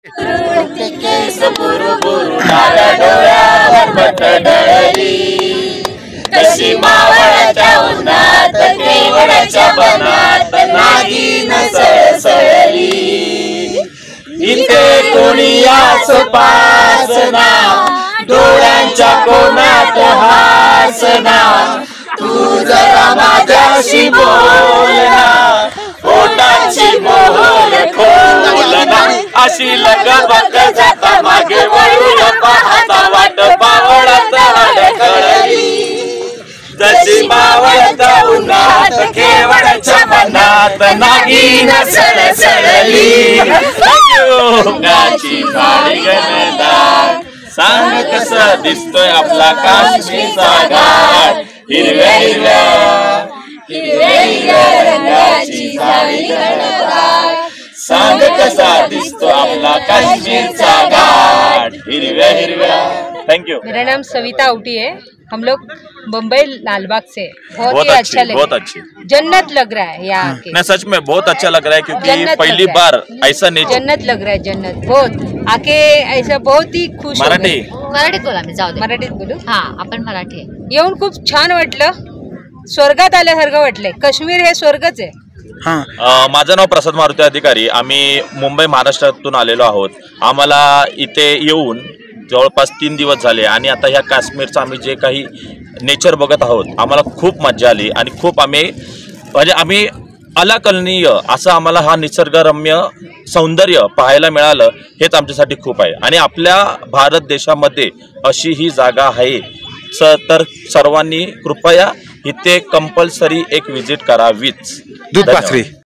केस बुरुबुरु डाव्या डोळ्यावर बटडळली, कशी मावळाच्या उन्हात केवडाच्या बनात नागिन सळसळली. इथे कोणी आसपासना, डोळ्यांच्या कोणात हासना, तू जरा माझ्याशी बोलना, पोटाची मोहर खोलना. अशी लगबग जाता मागे वळून पाहता वाट पावळात अडखळली, जशी मावळता उन्हात केवडाच्या बनात नागिन सळसळली. गाची झाडी घनदाट, सांग कसं दिसतोय आपला काश्मीरचा घाट. हिरव्या हिरव्या हिरव्या हिरव्या रंगाची झाडी घनदाट, सांग कसा दिसतो आपला काश्मीरचा घाट. हिरव्या हिरव्या. Thank you. मेरा नाम सविता आउटी है. हम लोग मुंबई लालबाग से. बहुत अच्छा लगा, बहुत अच्छी. जन्नत लग रहा है यहाँ के. नहीं सच में बहुत अच्छा लग रहा है क्योंकि पहली बार ऐसा नहीं. जन्नत लग रहा है, जन्नत. बहुत आके ऐसा बहुत ही खुश. मराठी मराठीत बोला, मी जाऊ दे. मराठीत बोलू. हा, आपण मराठी आहे. येऊन खूप छान वाटलं, स्वर्गात आल्यासारखं वाटलंय. काश्मीर हे स्वर्गच आहे. माझं नाव प्रसाद मारुती अधिकारी. आम्ही मुंबई महाराष्ट्रातून आलेलो आहोत. आम्हाला इथे येऊन जवळपास 3 दिवस झाले आणि आता ह्या काश्मीरचं आम्ही जे काही नेचर बघत आहोत, आम्हाला खूप मजा आली आणि खूप आम्ही अलाकलनीय असं आम्हाला हा निसर्गरम्य सौंदर्य पाहायला मिळालं. हेच आमच्यासाठी खूप आहे आणि आपल्या भारत देशामध्ये अशी ही जागा आहे तर सर्वांनी कृपया इथे कंपल्सरी एक विजिट करावीच. दूध पाथरी.